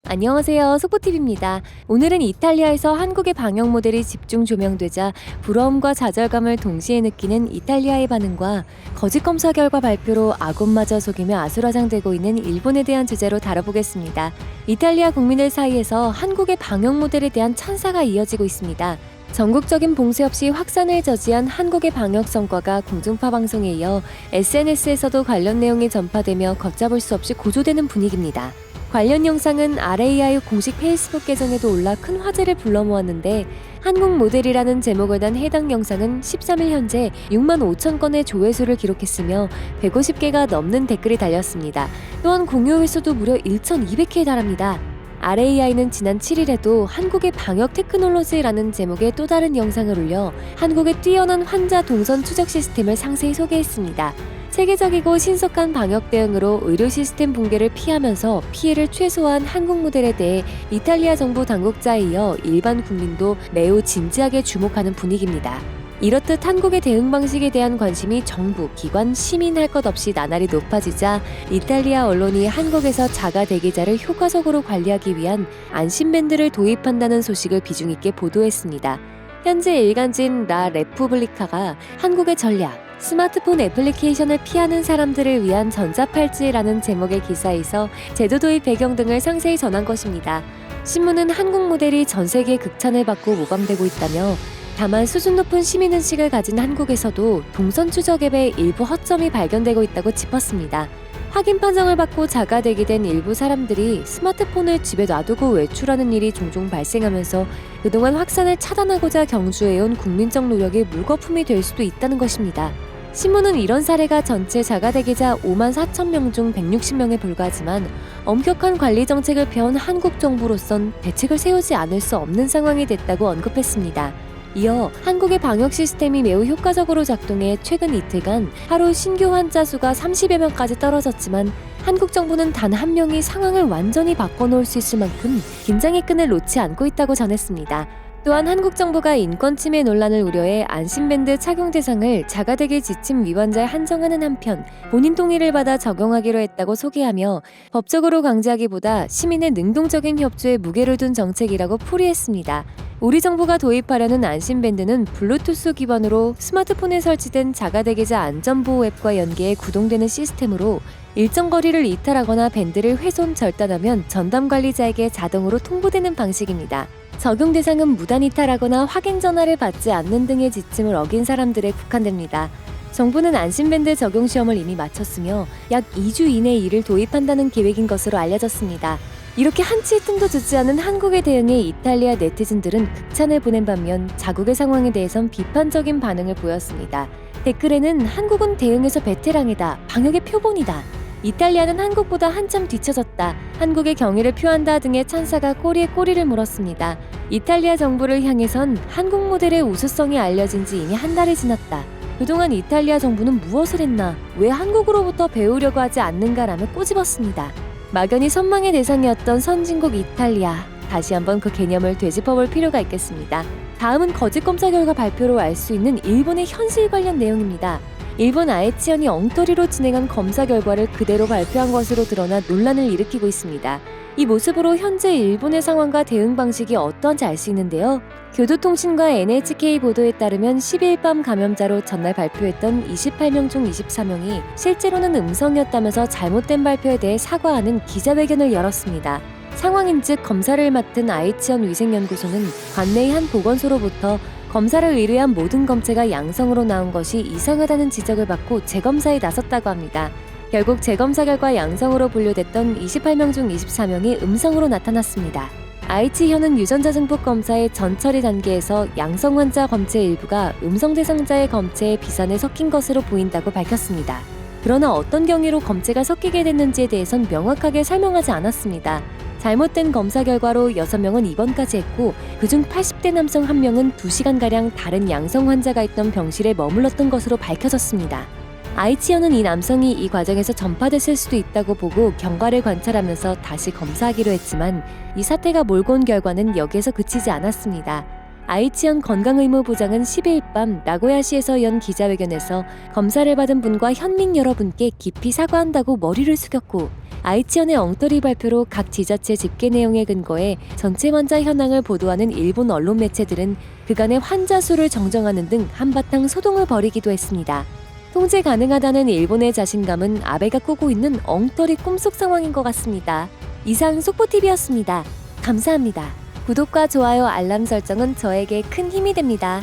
안녕하세요. 속보TV입니다. 오늘은 이탈리아에서 한국의 방역 모델이 집중 조명되자 부러움과 좌절감을 동시에 느끼는 이탈리아의 반응과 거짓 검사 결과 발표로 아군마저 속이며 아수라장되고 있는 일본에 대한 주제로 다뤄보겠습니다. 이탈리아 국민들 사이에서 한국의 방역 모델에 대한 찬사가 이어지고 있습니다. 전국적인 봉쇄 없이 확산을 저지한 한국의 방역 성과가 공중파 방송에 이어 SNS에서도 관련 내용이 전파되며 걷잡을 수 없이 고조되는 분위기입니다. 관련 영상은 RAI 공식 페이스북 계정에도 올라 큰 화제를 불러 모았는데 한국 모델이라는 제목을 단 해당 영상은 13일 현재 6만 5천 건의 조회수를 기록했으며 150개가 넘는 댓글이 달렸습니다. 또한 공유 횟수도 무려 1,200회에 달합니다. RAI는 지난 7일에도 한국의 방역 테크놀로지라는 제목의 또 다른 영상을 올려 한국의 뛰어난 환자 동선 추적 시스템을 상세히 소개했습니다. 세계적이고 신속한 방역 대응으로 의료 시스템 붕괴를 피하면서 피해를 최소화한 한국 모델에 대해 이탈리아 정부 당국자에 이어 일반 국민도 매우 진지하게 주목하는 분위기입니다. 이렇듯 한국의 대응 방식에 대한 관심이 정부, 기관, 시민 할 것 없이 나날이 높아지자 이탈리아 언론이 한국에서 자가 대기자를 효과적으로 관리하기 위한 안심밴드를 도입한다는 소식을 비중 있게 보도했습니다. 현재 일간지인 라 레푸블리카가 한국의 전략, 스마트폰 애플리케이션을 피하는 사람들을 위한 전자팔찌라는 제목의 기사에서 제도 도입 배경 등을 상세히 전한 것입니다. 신문은 한국 모델이 전 세계의 극찬을 받고 모방되고 있다며 다만 수준 높은 시민의식을 가진 한국에서도 동선 추적 앱에 일부 허점이 발견되고 있다고 짚었습니다. 확인 판정을 받고 자가 대기된 일부 사람들이 스마트폰을 집에 놔두고 외출하는 일이 종종 발생하면서 그동안 확산을 차단하고자 경주해온 국민적 노력이 물거품이 될 수도 있다는 것입니다. 신문은 이런 사례가 전체 자가 대기자 5만 4천 명 중 160명에 불과하지만 엄격한 관리 정책을 펴온 한국 정부로선 대책을 세우지 않을 수 없는 상황이 됐다고 언급했습니다. 이어 한국의 방역 시스템이 매우 효과적으로 작동해 최근 이틀간 하루 신규 환자 수가 30여 명까지 떨어졌지만 한국 정부는 단 한 명이 상황을 완전히 바꿔놓을 수 있을 만큼 긴장의 끈을 놓지 않고 있다고 전했습니다. 또한 한국 정부가 인권 침해 논란을 우려해 안심밴드 착용 대상을 자가대기 지침 위반자에 한정하는 한편 본인 동의를 받아 적용하기로 했다고 소개하며 법적으로 강제하기보다 시민의 능동적인 협조에 무게를 둔 정책이라고 풀이했습니다. 우리 정부가 도입하려는 안심밴드는 블루투스 기반으로 스마트폰에 설치된 자가대기자 안전보호 앱과 연계해 구동되는 시스템으로 일정 거리를 이탈하거나 밴드를 훼손 절단하면 전담 관리자에게 자동으로 통보되는 방식입니다. 적용 대상은 무단 이탈하거나 확인 전화를 받지 않는 등의 지침을 어긴 사람들에 국한됩니다. 정부는 안심밴드 적용 시험을 이미 마쳤으며 약 2주 이내에 이를 도입한다는 계획인 것으로 알려졌습니다. 이렇게 한치의 틈도 주지 않은 한국의 대응에 이탈리아 네티즌들은 극찬을 보낸 반면 자국의 상황에 대해선 비판적인 반응을 보였습니다. 댓글에는 한국은 대응에서 베테랑이다, 방역의 표본이다, 이탈리아는 한국보다 한참 뒤처졌다, 한국의 경의를 표한다 등의 찬사가 꼬리에 꼬리를 물었습니다. 이탈리아 정부를 향해선 한국 모델의 우수성이 알려진 지 이미 한 달이 지났다. 그동안 이탈리아 정부는 무엇을 했나, 왜 한국으로부터 배우려고 하지 않는가라며 꼬집었습니다. 막연히 선망의 대상이었던 선진국 이탈리아, 다시 한번 그 개념을 되짚어볼 필요가 있겠습니다. 다음은 거짓 검사 결과 발표로 알 수 있는 일본의 현실 관련 내용입니다. 일본 아이치현이 엉터리로 진행한 검사 결과를 그대로 발표한 것으로 드러나 논란을 일으키고 있습니다. 이 모습으로 현재 일본의 상황과 대응 방식이 어떠한지 알 수 있는데요. 교도통신과 NHK 보도에 따르면 10일 밤 감염자로 전날 발표했던 28명 중 24명이 실제로는 음성이었다면서 잘못된 발표에 대해 사과하는 기자회견을 열었습니다. 상황인즉 검사를 맡은 아이치현 위생연구소는 관내의 한 보건소로부터 검사를 의뢰한 모든 검체가 양성으로 나온 것이 이상하다는 지적을 받고 재검사에 나섰다고 합니다. 결국 재검사 결과 양성으로 분류됐던 28명 중 24명이 음성으로 나타났습니다. 아이치현은 유전자 증폭 검사의 전처리 단계에서 양성 환자 검체 일부가 음성 대상자의 검체에 비산에 섞인 것으로 보인다고 밝혔습니다. 그러나 어떤 경위로 검체가 섞이게 됐는지에 대해선 명확하게 설명하지 않았습니다. 잘못된 검사 결과로 6명은 입원까지 했고 그중 80대 남성 1명은 2시간가량 다른 양성 환자가 있던 병실에 머물렀던 것으로 밝혀졌습니다. 아이치현은 이 남성이 이 과정에서 전파됐을 수도 있다고 보고 경과를 관찰하면서 다시 검사하기로 했지만 이 사태가 몰고 온 결과는 여기에서 그치지 않았습니다. 아이치현 건강의무부장은 12일 밤 나고야시에서 연 기자회견에서 검사를 받은 분과 현민 여러분께 깊이 사과한다고 머리를 숙였고, 아이치현의 엉터리 발표로 각 지자체 집계 내용에 근거해 전체 환자 현황을 보도하는 일본 언론 매체들은 그간의 환자 수를 정정하는 등 한바탕 소동을 벌이기도 했습니다. 통제 가능하다는 일본의 자신감은 아베가 꾸고 있는 엉터리 꿈속 상황인 것 같습니다. 이상 속보TV였습니다. 감사합니다. 구독과 좋아요, 알람 설정은 저에게 큰 힘이 됩니다.